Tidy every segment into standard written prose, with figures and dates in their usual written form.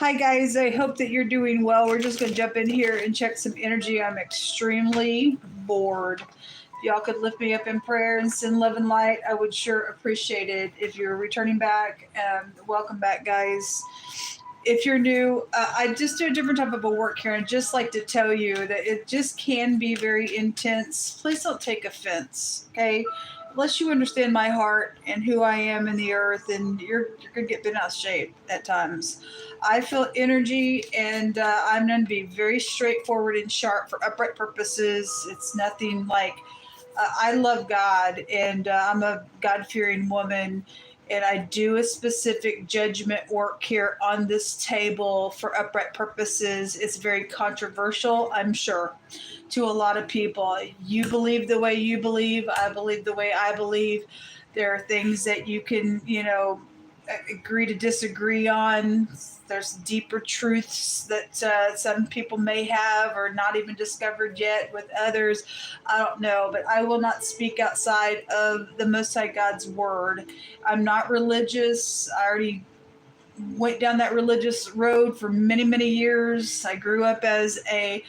Hi guys, I hope that you're doing well. We're just going to jump in here and check some energy. I'm extremely bored. If y'all could lift me up in prayer and send love and light, I would sure appreciate it. If you're returning back, welcome back guys. If you're new, I just do a different type of a work here. I'd just like to tell you that it just can be very intense. Please don't take offense, okay? Unless you understand my heart and who I am in the earth, and you're going to get bent out of shape at times. I feel energy, and I'm going to be very straightforward and sharp for upright purposes. It's nothing like I love God, and I'm a God-fearing woman, and I do a specific judgment work here on this table for upright purposes. It's very controversial, I'm sure, to a lot of people. You believe the way you believe. I believe the way I believe. There are things that you can, agree to disagree on. There's deeper truths that some people may have or not even discovered yet with others. I don't know, but I will not speak outside of the Most High God's word. I'm not religious. I already went down that religious road for many, many years. I grew up as a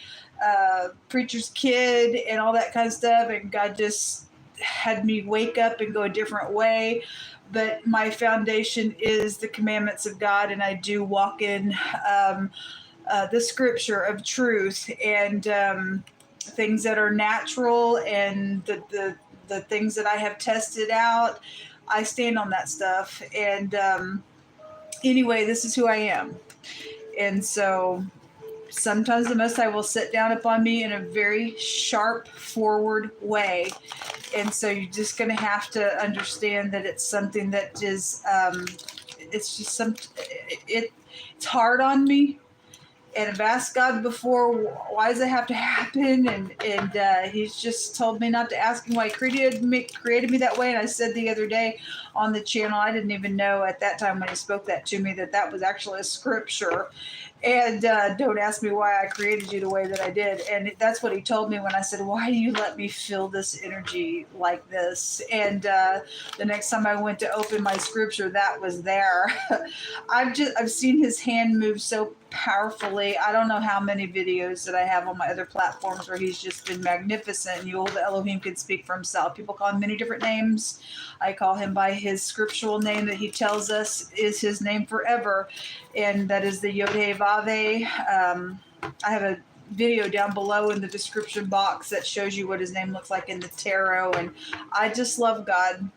preacher's kid and all that kind of stuff, and God just had me wake up and go a different way. But my foundation is the commandments of God, and I do walk in the scripture of truth and things that are natural, and the things that I have tested out. I stand on that stuff. And anyway, this is who I am. And so sometimes the Most High will sit down upon me in a very sharp, forward way. And so you're just going to have to understand that it's something that is, it's just it's hard on me. And I've asked God before, why does it have to happen? And he's just told me not to ask him why he created me that way. And I said the other day on the channel, I didn't even know at that time when he spoke that to me that was actually a scripture. And don't ask me why I created you the way that I did. And that's what he told me when I said, why do you let me feel this energy like this? And the next time I went to open my scripture, that was there. I've seen his hand move so powerfully. I don't know how many videos that I have on my other platforms where he's just been magnificent. You old Elohim can speak for himself. People call him many different names. I call him by his scriptural name that he tells us is his name forever, and that is the Yod-Heh Vav-Heh. I have a video down below in the description box that shows you what his name looks like in the tarot, and I just love God.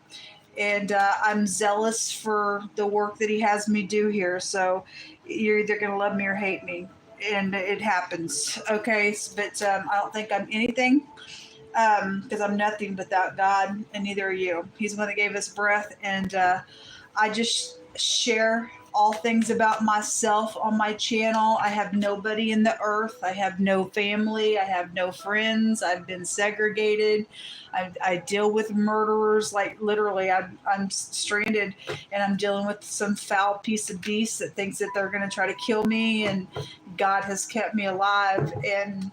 And I'm zealous for the work that he has me do here. So you're either going to love me or hate me. And it happens. Okay. But I don't think I'm anything, because I'm nothing without God, and neither are you. He's the one that gave us breath. And I just share all things about myself on my channel. I have nobody in the earth. I have no family. I have no friends. I've been segregated. I deal with murderers. Like literally, I'm stranded, and I'm dealing with some foul piece of beast that thinks that they're going to try to kill me. And God has kept me alive. And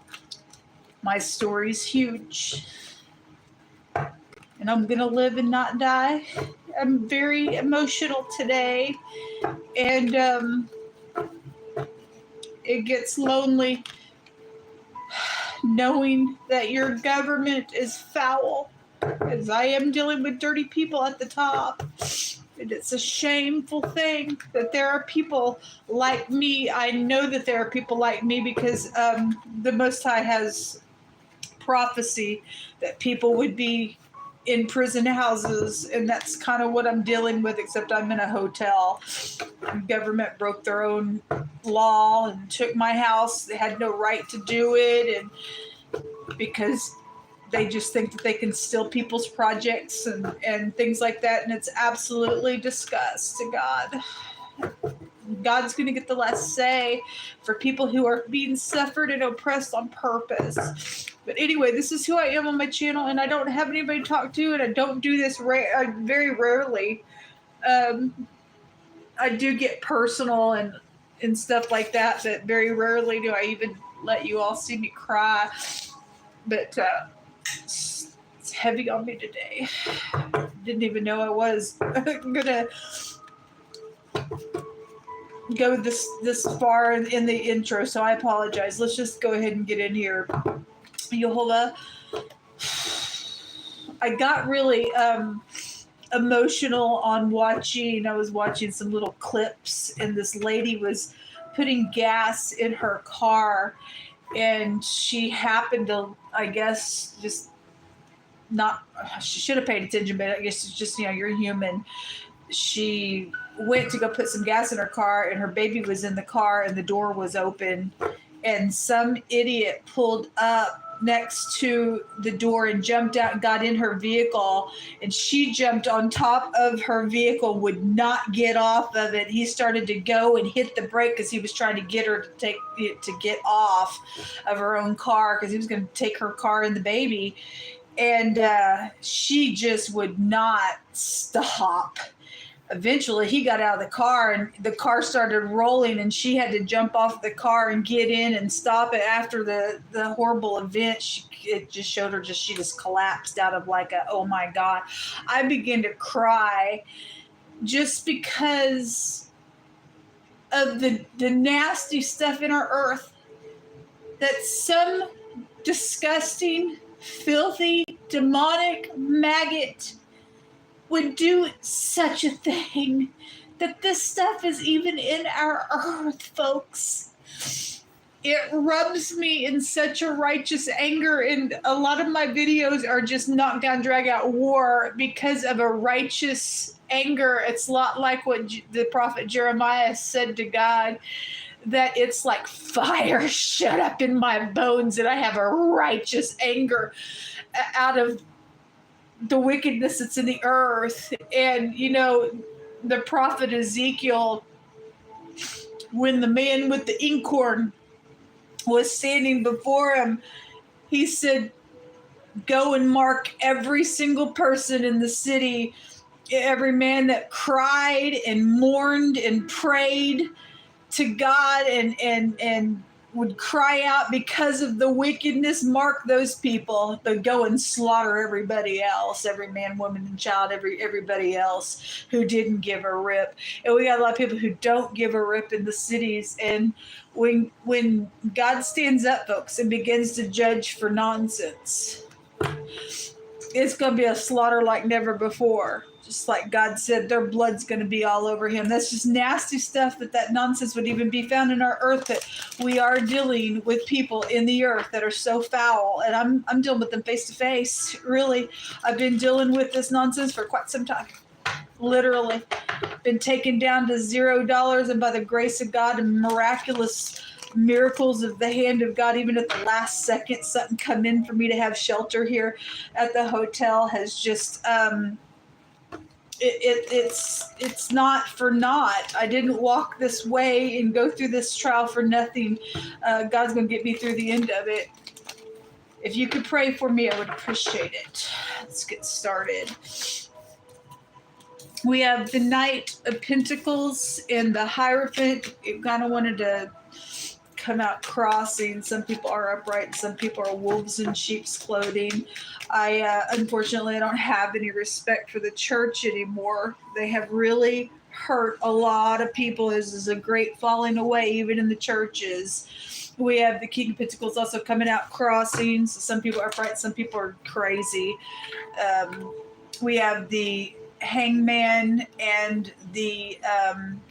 my story's huge. And I'm going to live and not die. I'm very emotional today. And it gets lonely knowing that your government is foul, as I am dealing with dirty people at the top. And it's a shameful thing that there are people like me. I know that there are people like me because the Most High has prophecy that people would be in prison houses, and that's kind of what I'm dealing with, except I'm in a hotel. The government broke their own law and took my house. They had no right to do it, and because they just think that they can steal people's projects and things like that, and it's absolutely disgust to God. God's going to get the last say for people who are being suffered and oppressed on purpose. But anyway, this is who I am on my channel, and I don't have anybody to talk to, and I don't do this very rarely. I do get personal and stuff like that, but very rarely do I even let you all see me cry. But it's heavy on me today. Didn't even know I was gonna go this far in the intro, so I apologize. Let's just go ahead and get in here. Yehovah, I got really emotional on watching. I was watching some little clips, and this lady was putting gas in her car, and she happened to, I guess, just not. She should have paid attention, but I guess it's just, you're human. She went to go put some gas in her car, and her baby was in the car, and the door was open, and some idiot pulled up next to the door and jumped out and got in her vehicle, and she jumped on top of her vehicle, would not get off of it. He started to go and hit the brake because he was trying to get her to get off of her own car, because he was going to take her car and the baby, and she just would not stop. Eventually he got out of the car, and the car started rolling, and she had to jump off the car and get in and stop it. After the horrible event, it just showed her, she just collapsed out of like oh my God. I began to cry just because of the nasty stuff in our earth that some disgusting, filthy, demonic maggot would do such a thing, that this stuff is even in our earth, folks. It rubs me in such a righteous anger, and a lot of my videos are just knockdown, drag out war because of a righteous anger. It's a lot like what the prophet Jeremiah said to God, that it's like fire shut up in my bones, and I have a righteous anger out of the wickedness that's in the earth. And the prophet Ezekiel, when the man with the inkhorn was standing before him, he said, go and mark every single person in the city, every man that cried and mourned and prayed to God and would cry out because of the wickedness. Mark those people, but go and slaughter everybody else, every man, woman, and child, everybody else who didn't give a rip. And we got a lot of people who don't give a rip in the cities. And when God stands up, folks, and begins to judge for nonsense, it's going to be a slaughter like never before. Just like God said, their blood's going to be all over him. That's just nasty stuff, that nonsense would even be found in our earth, that we are dealing with people in the earth that are so foul. And I'm dealing with them face to face. Really, I've been dealing with this nonsense for quite some time. Literally been taken down to $0, and by the grace of God and miraculous miracles of the hand of God, even at the last second, something come in for me to have shelter here at the hotel has just it's not for naught. I didn't walk this way and go through this trial for nothing. God's going to get me through the end of it. If you could pray for me, I would appreciate it. Let's get started. We have the Knight of Pentacles and the Hierophant. It kind of wanted to come out crossing. Some people are upright, and some people are wolves in sheep's clothing. Unfortunately, I don't have any respect for the church anymore. They have really hurt a lot of people. This is a great falling away, even in the churches. We have the King of Pentacles also coming out crossing. So some people are upright, some people are crazy. We have the Hangman and the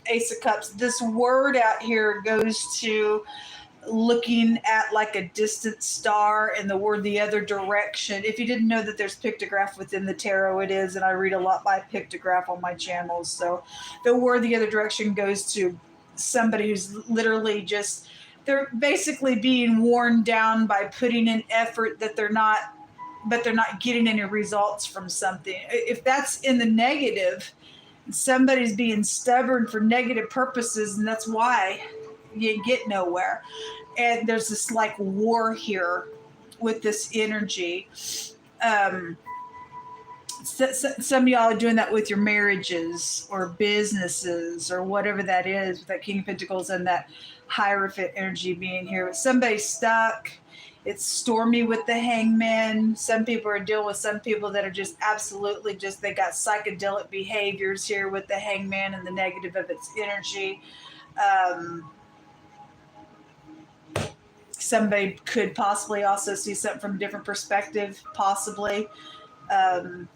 Ace of Cups. This word out here goes to looking at like a distant star, and the word the other direction. If you didn't know that there's pictograph within the tarot, it is, and I read a lot by pictograph on my channels. So the word the other direction goes to somebody who's literally just, they're basically being worn down by putting in effort that they're not getting any results from something. If that's in the negative, somebody's being stubborn for negative purposes, and that's why you get nowhere. And there's this like war here with this energy. Some of y'all are doing that with your marriages or businesses or whatever that is, with that King of Pentacles and that Hierophant energy being here. But somebody's stuck. It's stormy with the Hangman. Some people are dealing with some people that are just absolutely they got psychedelic behaviors here with the Hangman and the negative of its energy. Somebody could possibly also see something from a different perspective, possibly. Um,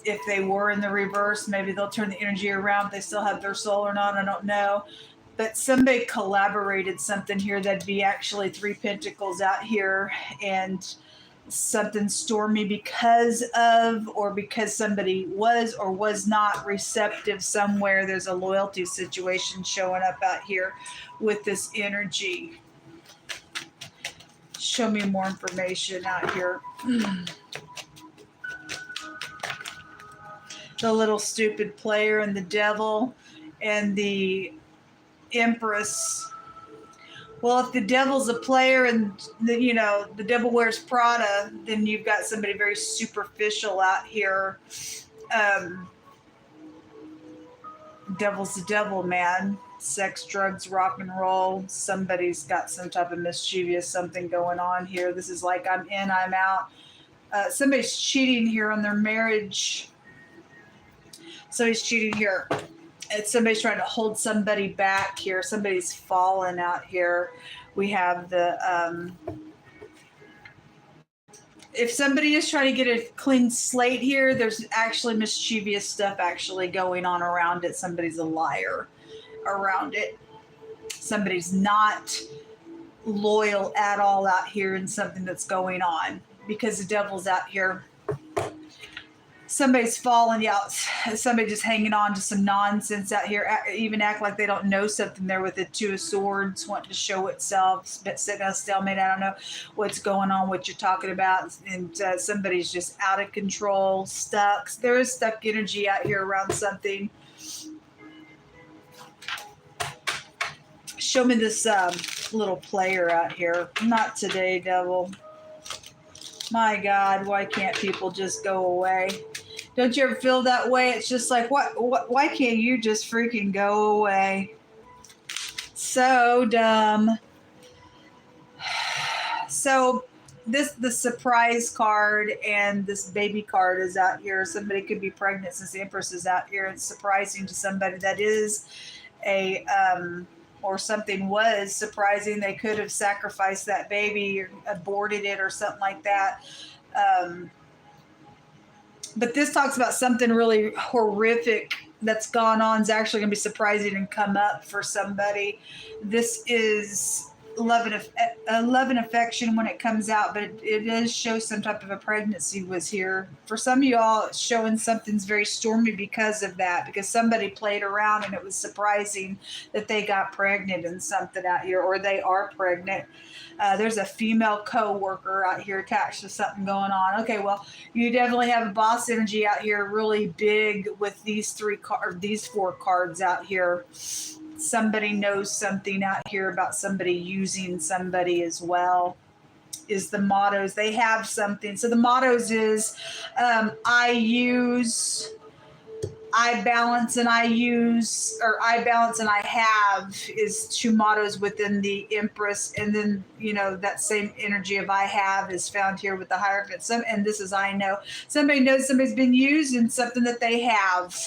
if they were in the reverse, maybe they'll turn the energy around. If they still have their soul or not, I don't know. But somebody collaborated something here. That'd be actually three pentacles out here, and something stormy because of, or because somebody was or was not receptive somewhere. There's a loyalty situation showing up out here with this energy. Show me more information out here. The little stupid player and the devil and the Empress. Well, if the devil's a player and the devil wears Prada, then you've got somebody very superficial out here. Devil's the devil, man. Sex, drugs, rock and roll. Somebody's got some type of mischievous something going on here. This is like I'm in, I'm out. Somebody's cheating here on their marriage. Somebody's cheating here. Somebody's trying to hold somebody back here. Somebody's fallen out here. We have the if somebody is trying to get a clean slate here, there's actually mischievous stuff actually going on around it. Somebody's a liar around it. Somebody's not loyal at all out here in something that's going on because the devil's out here. Somebody's falling out. Somebody just hanging on to some nonsense out here. Even act like they don't know something there with the Two of Swords wanting to show itself. Sitting at a stalemate. I don't know what's going on, what you're talking about. And somebody's just out of control, stuck. There is stuck energy out here around something. Show me this little player out here. Not today, devil. My God, why can't people just go away? Don't you ever feel that way? It's just like, why can't you just freaking go away? So dumb. So the surprise card and this baby card is out here. Somebody could be pregnant since the Empress is out here. It's surprising to somebody that is a or something was surprising. They could have sacrificed that baby or aborted it or something like that. But this talks about something really horrific that's gone on is actually going to be surprising and come up for somebody. This is love and affection when it comes out, but it does show some type of a pregnancy was here. For some of y'all, it's showing something's very stormy because of that, because somebody played around and it was surprising that they got pregnant and something out here, or they are pregnant. There's a female co-worker out here attached to something going on. Okay, well, you definitely have a boss energy out here, really big with these these four cards out here. Somebody knows something out here about somebody using somebody as well. Is the mottos. They have something. So the mottos is I use, I balance, and I use, or I balance and I have is two mottos within the Empress. And then, that same energy of I have is found here with the Hierophant. And this is I know. Somebody knows somebody's been used in something that they have.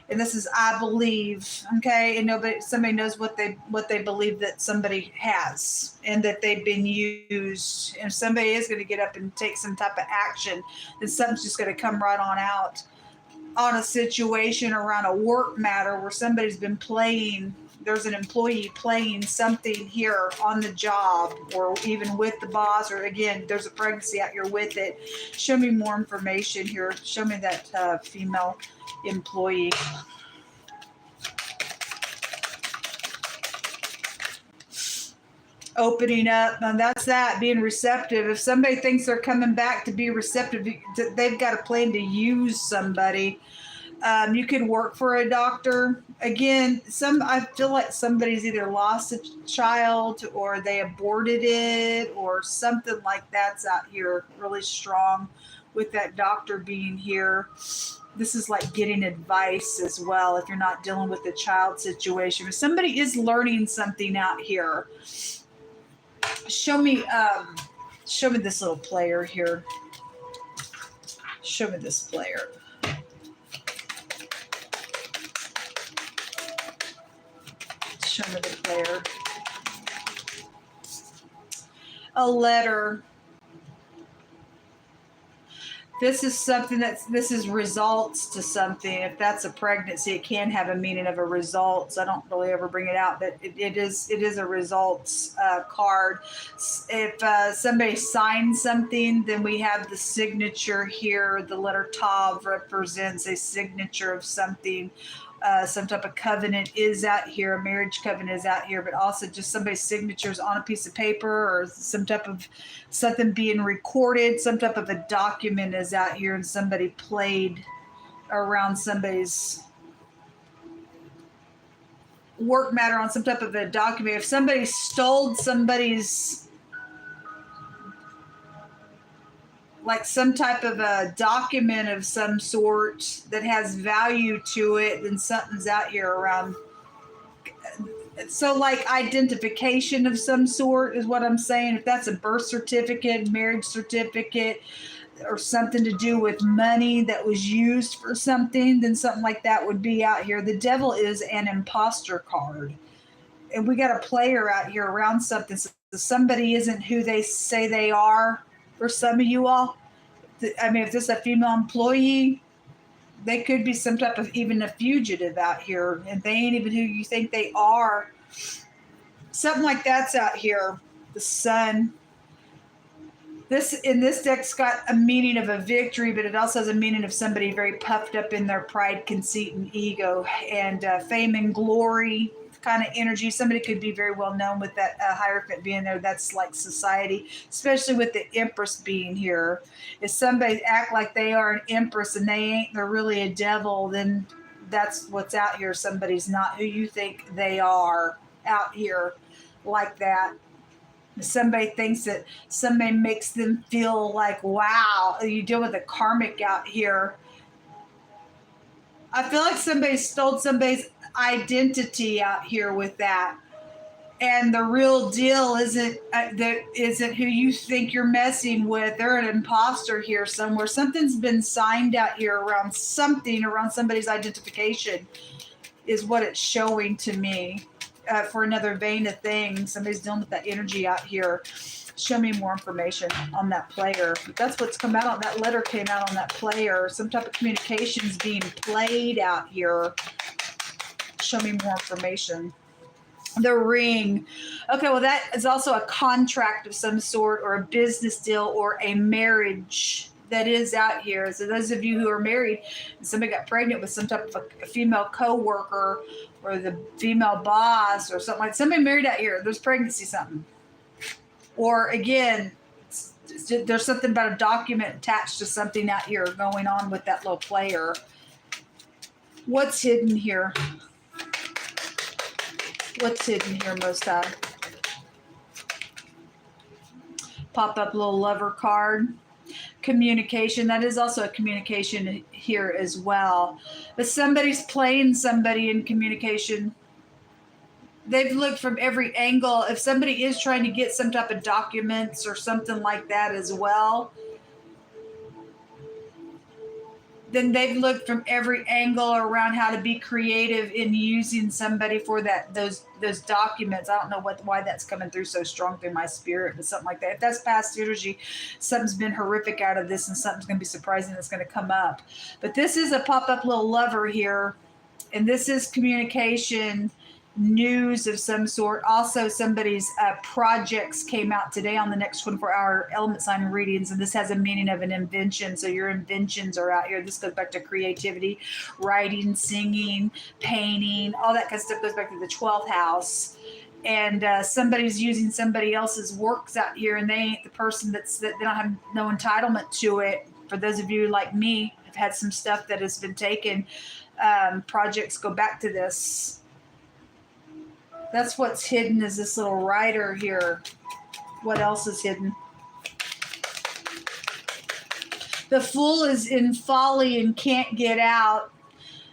And this is I believe, okay? And somebody knows what they believe that somebody has and that they've been used. And if somebody is going to get up and take some type of action, then something's just going to come right on out on a situation around a work matter where somebody's been playing. There's an employee playing something here on the job or even with the boss, or again, there's a pregnancy out here with it. Show me more information here. Show me that female employee. Opening up, and that's that, being receptive. If somebody thinks they're coming back to be receptive, they've got a plan to use somebody. You could work for a doctor. Again, I feel like somebody's either lost a child or they aborted it or something like that's out here really strong with that doctor being here. This is like getting advice as well if you're not dealing with the child situation. If somebody is learning something out here, show me this little player here. Show me this player. Show me the player. A letter. This is something this is results to something. If that's a pregnancy, it can have a meaning of a results. I don't really ever bring it out, but it is a results card. If somebody signs something, then we have the signature here. The letter Tav represents a signature of something. Some type of covenant is out here, a marriage covenant is out here, but also just somebody's signatures on a piece of paper or some type of something being recorded, some type of a document is out here, and somebody played around somebody's work matter on some type of a document. If somebody stole somebody's, like some type of a document of some sort that has value to it, then something's out here around. So like identification of some sort is what I'm saying. If that's a birth certificate, marriage certificate, or something to do with money that was used for something, then something like that would be out here. The devil is an imposter card. And we got a player out here around something. So somebody isn't who they say they are. For some of you all, I mean, if this is a female employee, they could be some type of even a fugitive out here, and they ain't even who you think they are. Something like that's out here. The sun. This in this deck's got a meaning of a victory, but it also has a meaning of somebody very puffed up in their pride, conceit, and ego, and fame and glory kind of energy. Somebody could be very well known with that Hierophant being there. That's like society, especially with the Empress being here. If somebody act like they are an Empress and they ain't, they're really a devil, then that's what's out here. Somebody's not who you think they are out here like that. If somebody thinks that somebody makes them feel like, wow, you deal with a karmic out here. I feel like somebody stole somebody's identity out here with that, and the real deal isn't who you think you're messing with. They're an imposter here somewhere. Something's been signed out here around something, around somebody's identification is what it's showing to me. For another vein of things, somebody's dealing with that energy out here. Show me more information on that player. That's what's come out on that letter. Came out on that player. Some type of communications being played out here. Show me more information. The ring. Okay, well, that is also a contract of some sort, or a business deal, or a marriage that is out here. So those of you who are married and somebody got pregnant with some type of a female co-worker or the female boss or something like somebody married out here, there's pregnancy something. Or again, there's something about a document attached to something out here going on with that little player. What's hidden here? What's hidden here, Most High? Pop up little lover card. Communication. That is also a communication here as well. But somebody's playing somebody in communication. They've looked from every angle. If somebody is trying to get some type of documents or something like that as well, then they've looked from every angle around how to be creative in using somebody for those documents. I don't know why that's coming through so strong through my spirit, but something like that. If that's past energy, something's been horrific out of this, and something's going to be surprising that's going to come up. But this is a pop-up little lover here, and this is communication, news of some sort. Also, somebody's projects came out today on the next 24-hour element sign readings, and this has a meaning of an invention. So your inventions are out here. This goes back to creativity, writing, singing, painting, all that kind of stuff goes back to the 12th house. And somebody's using somebody else's works out here, and they ain't the person that they don't have no entitlement to it. For those of you like me, have had some stuff that has been taken. Projects go back to this. That's what's hidden, is this little rider here. What else is hidden? The fool is in folly and can't get out.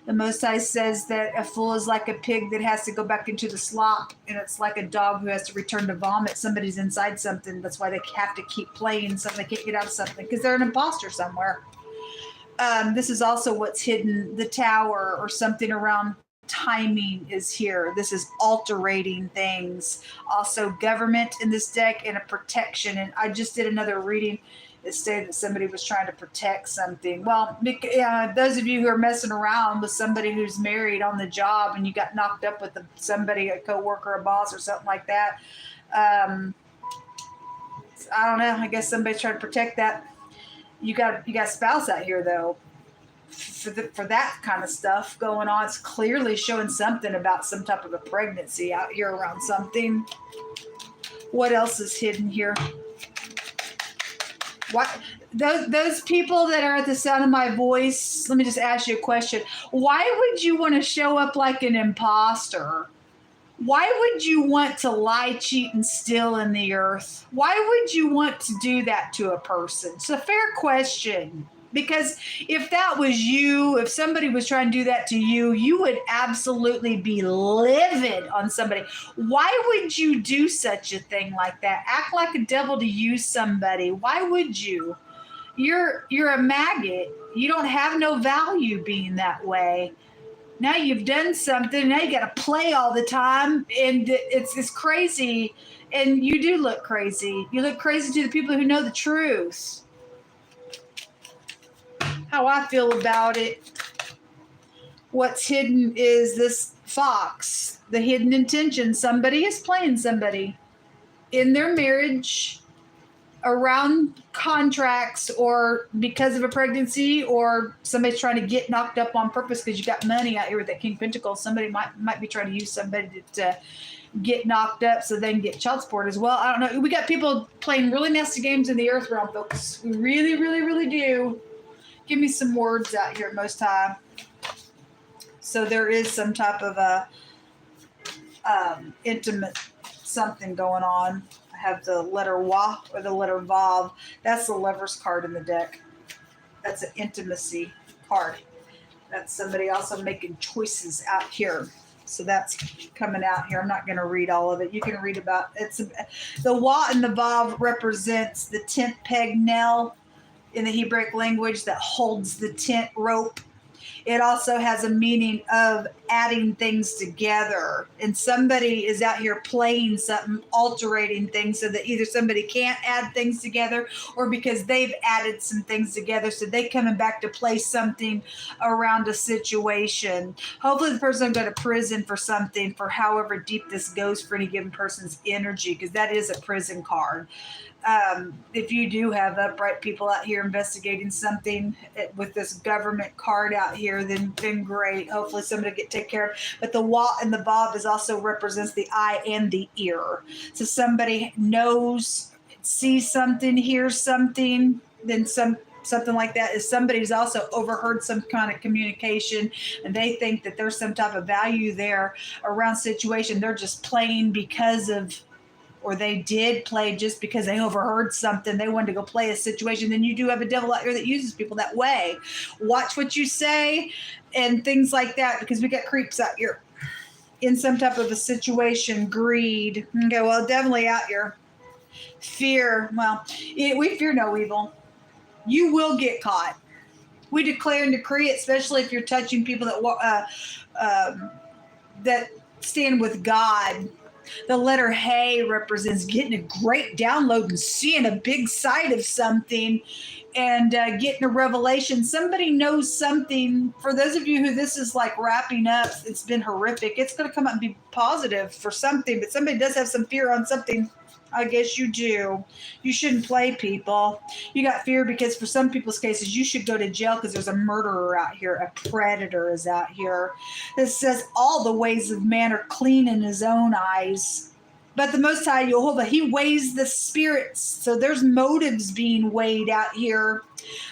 The Most High says that a fool is like a pig that has to go back into the slop, and it's like a dog who has to return to vomit. Somebody's inside something. That's why they have to keep playing something. They can't get out of something because they're an imposter somewhere. This is also what's hidden, the tower or something around timing is here. This is alterating things. Also government in this deck and a protection. And I just did another reading that stated that somebody was trying to protect something. Well, those of you who are messing around with somebody who's married on the job and you got knocked up with somebody, a coworker, a boss, or something like that. I don't know. I guess somebody's trying to protect that. You got a spouse out here though. For that kind of stuff going on, it's clearly showing something about some type of a pregnancy out here around something. What else is hidden here? What those people that are at the sound of my voice, let me just ask you a question. Why would you want to show up like an imposter? Why would you want to lie, cheat, and steal in the earth? Why would you want to do that to a person? It's a fair question. Because if that was you, if somebody was trying to do that to you, you would absolutely be livid on somebody. Why would you do such a thing like that? Act like a devil to use somebody. Why would you? You're a maggot. You don't have no value being that way. Now you've done something. Now you got to play all the time. And it's crazy. And you do look crazy. You look crazy to the people who know the truth. How I feel about it. What's hidden is this fox, the hidden intention. Somebody is playing somebody in their marriage, around contracts, or because of a pregnancy, or somebody's trying to get knocked up on purpose because you got money out here with that King of Pentacles. Somebody might be trying to use somebody to get knocked up so they can get child support as well. I don't know. We got people playing really nasty games in the earth realm, folks. We really, really, really do. Give me some words out here, Most High. So there is some type of a intimate something going on. I have the letter Wa or the letter Vav. That's the Lover's card in the deck. That's an intimacy card. That's somebody also making choices out here. So that's coming out here. I'm not going to read all of it. You can read about it. The Wa and the Vav represents the tent peg nail in the Hebraic language that holds the tent rope. It also has a meaning of adding things together. And somebody is out here playing something, altering things so that either somebody can't add things together or because they've added some things together. So they coming back to play something around a situation. Hopefully the person will go to prison for something, for however deep this goes for any given person's energy, because that is a prison card. If you do have upright people out here investigating something with this government card out here, then great. Hopefully somebody get taken care of. But the Wa and the Vav is also represents the eye and the ear. So somebody knows, sees something, hears something, then something like that is somebody's also overheard some kind of communication and they think that there's some type of value there around situation. They're just playing because of, or they did play just because they overheard something. They wanted to go play a situation. Then you do have a devil out here that uses people that way. Watch what you say and things like that, because we got creeps out here in some type of a situation. Greed. Okay, well, definitely out here. Fear. Well, we fear no evil. You will get caught. We declare and decree, especially if you're touching people that stand with God. The letter Hey represents getting a great download and seeing a big sight of something and getting a revelation. Somebody knows something. For those of you who this is like wrapping up, it's been horrific. It's going to come out and be positive for something, but somebody does have some fear on something. I guess you do. You shouldn't play people. You got fear because for some people's cases, you should go to jail because there's a murderer out here. A predator is out here. This says all the ways of man are clean in his own eyes. But the Most High Jehovah, he weighs the spirits. So there's motives being weighed out here.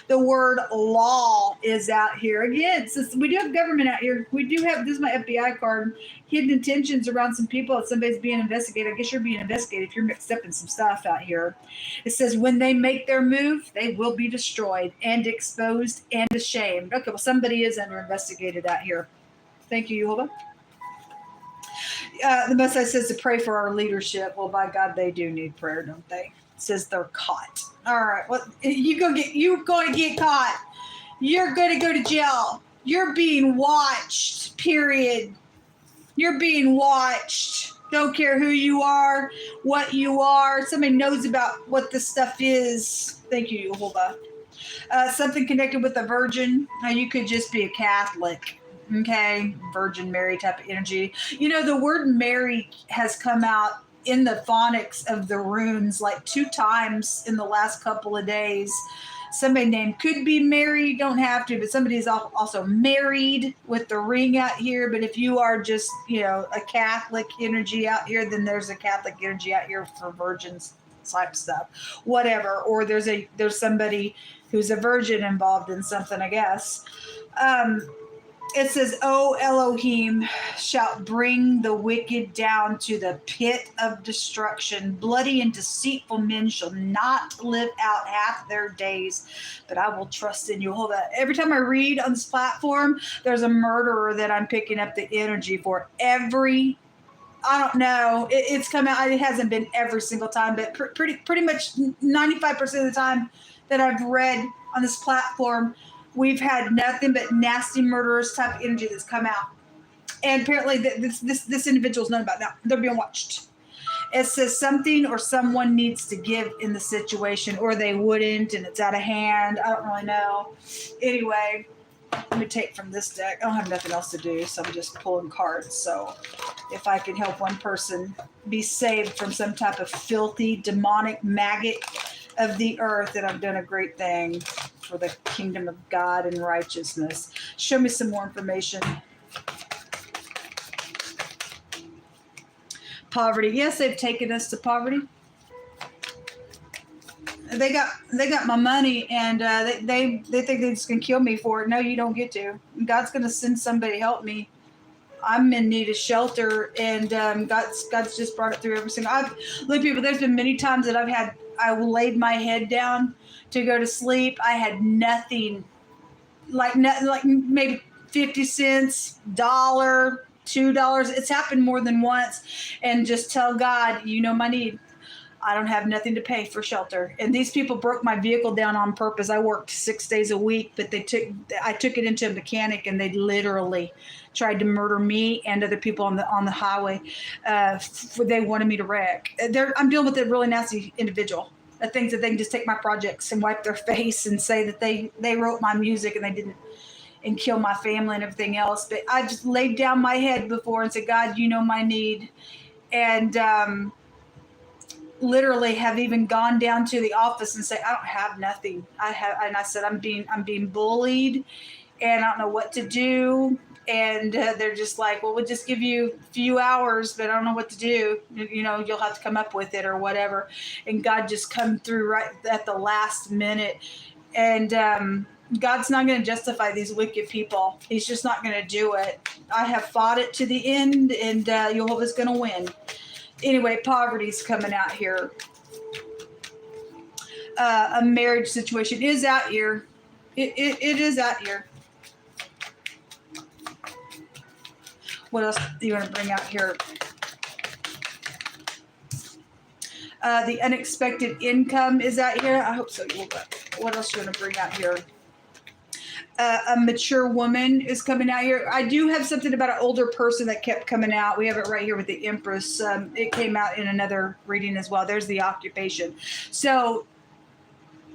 The word law is out here. Again, since we do have government out here, we do have, this is my FBI card, hidden intentions around some people. If somebody's being investigated, I guess you're being investigated if you're mixed up in some stuff out here. It says when they make their move, they will be destroyed and exposed and ashamed. Okay, well, somebody is under investigated out here. Thank you, Jehovah. The Most High says to pray for our leadership. Well, by God, they do need prayer, don't they? It says they're caught. All right. Well, you're going to get caught. You're going to go to jail. You're being watched, period. You're being watched. Don't care who you are, what you are. Somebody knows about what this stuff is. Thank you, Jehovah. Something connected with a virgin. You could just be a Catholic. Okay, Virgin Mary type of energy. You know, the word Mary has come out in the phonics of the runes like 2 times in the last couple of days. Somebody named could be Mary, don't have to, but somebody's also married with the ring out here. But if you are just, you know, a Catholic energy out here, then there's a Catholic energy out here for virgins type stuff, whatever. Or there's somebody who's a virgin involved in something, I guess. It says, "O Elohim shalt bring the wicked down to the pit of destruction. Bloody and deceitful men shall not live out half their days, but I will trust in you." Hold on. Every time I read on this platform, there's a murderer that I'm picking up the energy for. I don't know. It's come out. It hasn't been every single time, but pretty much 95% of the time that I've read on this platform, we've had nothing but nasty murderers type of energy that's come out. And apparently this individual's known about now. They're being watched. It says something or someone needs to give in the situation, or they wouldn't, and it's out of hand. I don't really know. Anyway, let me take from this deck. I don't have nothing else to do, so I'm just pulling cards. So if I can help one person be saved from some type of filthy, demonic maggot of the earth, then I've done a great thing for the kingdom of God and righteousness. Show me some more information. Poverty. Yes, they've taken us to poverty. They got my money, and they think they're just gonna kill me for it. No, you don't get to. God's gonna send somebody to help me. I'm in need of shelter, and God's just brought it through every single. Look, people. There's been many times that I laid my head down to go to sleep. I had nothing, like maybe 50 cents, $1, $2. It's happened more than once, and just tell God, you know my need. I don't have nothing to pay for shelter. And these people broke my vehicle down on purpose. I worked 6 days a week, but I took it into a mechanic, and they literally tried to murder me and other people on the highway. They wanted me to wreck. I'm dealing with a really nasty individual that thinks that they can just take my projects and wipe their face and say that they wrote my music and they didn't, and kill my family and everything else. But I just laid down my head before and said, God, you know my need. And literally have even gone down to the office and say, I don't have nothing. And I said, I'm being bullied, and I don't know what to do. And they're just like, well, we'll just give you a few hours, but I don't know what to do. You know, you'll have to come up with it or whatever. And God just come through right at the last minute. And God's not going to justify these wicked people. He's just not going to do it. I have fought it to the end, and Jehovah's going to win. Anyway, poverty's coming out here. A marriage situation is out here. It is out here. What else do you want to bring out here? The unexpected income is out here. I hope so. What else do you want to bring out here? A mature woman is coming out here. I do have something about an older person that kept coming out. We have it right here with the Empress. It came out in another reading as well. There's the occupation. So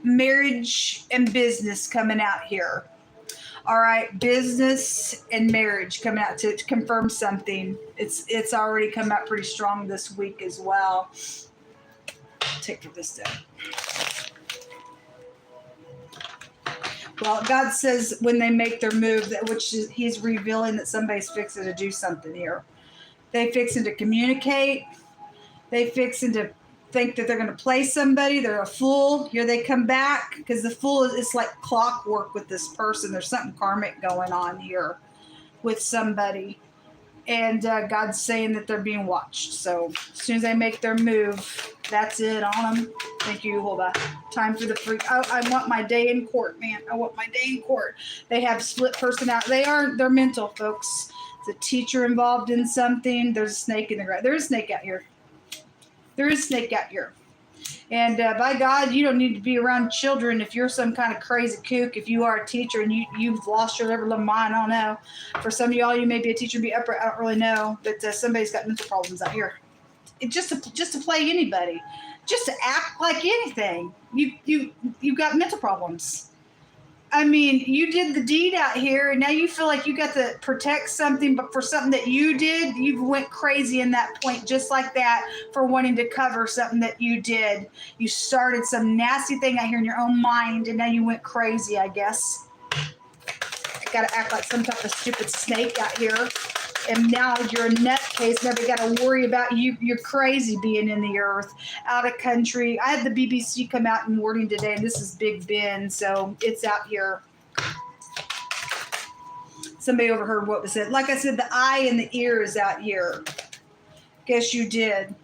marriage and business coming out here. All right, business and marriage coming out to confirm something. It's already come out pretty strong this week as well. Take for this day. Well, God says when they make their move, He's revealing that somebody's fixing to do something here. They fixing to communicate. They fixing to think that they're going to play somebody. They're a fool. Here they come back, because the fool it's like clockwork with this person. There's something karmic going on here with somebody. And God's saying that they're being watched. So as soon as they make their move, that's it on them. Thank you, Jehovah. Time for the free. I want my day in court, man. I want my day in court. They have split personality. They're mental, folks. It's a teacher involved in something. There's a snake in the ground. There is a snake out here. There is a snake out here. And by God, you don't need to be around children if you're some kind of crazy kook. If you are a teacher and you've lost your ever little mind, I don't know. For some of y'all, you may be a teacher and be upright. I don't really know. But somebody's got mental problems out here. Just to play anybody, just to act like anything. You got mental problems. I mean, you did the deed out here, and now you feel like you got to protect something, but for something that you did, you went crazy in that point, just like that, for wanting to cover something that you did. You started some nasty thing out here in your own mind, and now you went crazy, I guess. Got to act like some type of stupid snake out here. And now you're a nutcase. Now they got to worry about you. You're crazy being in the earth, out of country. I had the BBC come out in wording today, and this is Big Ben, so it's out here. Somebody overheard what was said. Like I said, the eye and the ear is out here. Guess you did.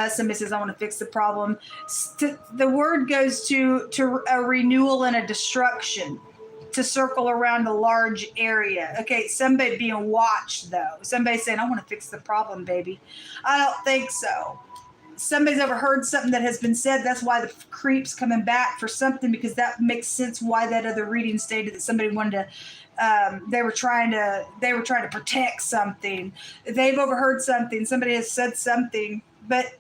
Somebody says, I want to fix the problem. The word goes to a renewal and a destruction. To circle around a large area. Okay, somebody being watched, though. Somebody saying, I want to fix the problem, baby. I don't think so. Somebody's overheard something that has been said. That's why the creep's coming back for something, because that makes sense why that other reading stated that somebody wanted to, they were trying to protect something. They've overheard something. Somebody has said something, but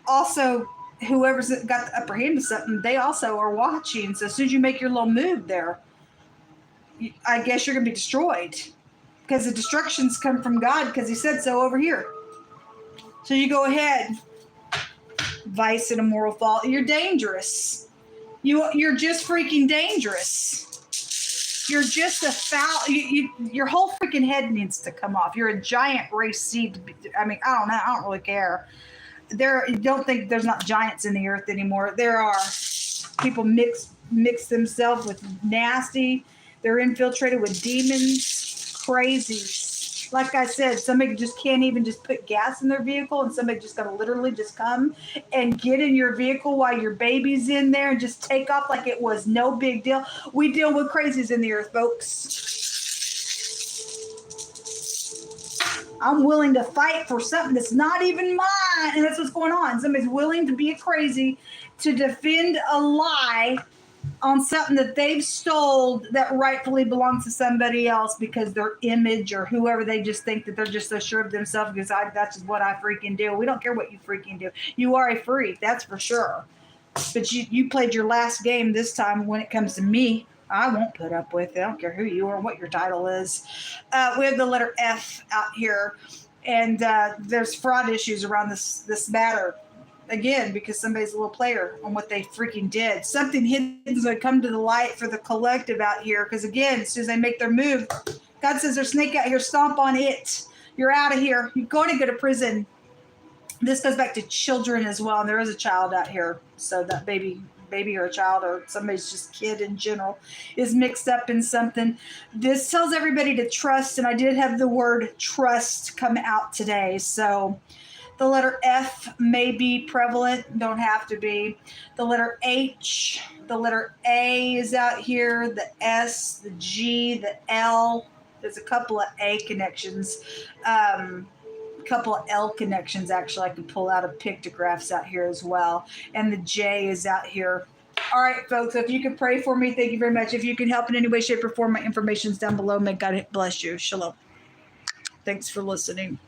also whoever's got the upper hand of something, they also are watching. So as soon as you make your little move there, I guess you're going to be destroyed, because the destructions come from God, because he said so over here. So you go ahead. Vice and a moral fault. You're dangerous. You're just freaking dangerous. You're just a foul. Your whole freaking head needs to come off. You're a giant race seed. I mean, I don't know. I don't really care. Don't think there's not giants in the earth anymore. There are. People mix themselves with nasty. They're infiltrated with demons, crazies. Like I said, somebody just can't even just put gas in their vehicle, and somebody just got to literally just come and get in your vehicle while your baby's in there and just take off like it was no big deal. We deal with crazies in the earth, folks. I'm willing to fight for something that's not even mine, and that's what's going on. Somebody's willing to be a crazy to defend a lie on something that they've stole that rightfully belongs to somebody else, because their image or whoever, they just think that they're just so sure of themselves, because that's just what I freaking do. We don't care what you freaking do. You are a freak, that's for sure. But you played your last game this time. When it comes to me, I won't put up with it. I don't care who you are, what your title is. We have the letter F out here, and there's fraud issues around this matter. Again, because somebody's a little player on what they freaking did. Something hidden is going to come to the light for the collective out here. Because again, as soon as they make their move, God says there's a snake out here. Stomp on it. You're out of here. You're going to go to prison. This goes back to children as well. And there is a child out here. So that baby or a child or somebody's just kid in general is mixed up in something. This tells everybody to trust. And I did have the word trust come out today. So the letter F may be prevalent, don't have to be. The letter H, the letter A is out here, the S, the G, the L. There's a couple of A connections, a couple of L connections, actually. I can pull out of pictographs out here as well. And the J is out here. All right, folks, if you could pray for me, thank you very much. If you can help in any way, shape, or form, my information's down below. May God bless you. Shalom. Thanks for listening.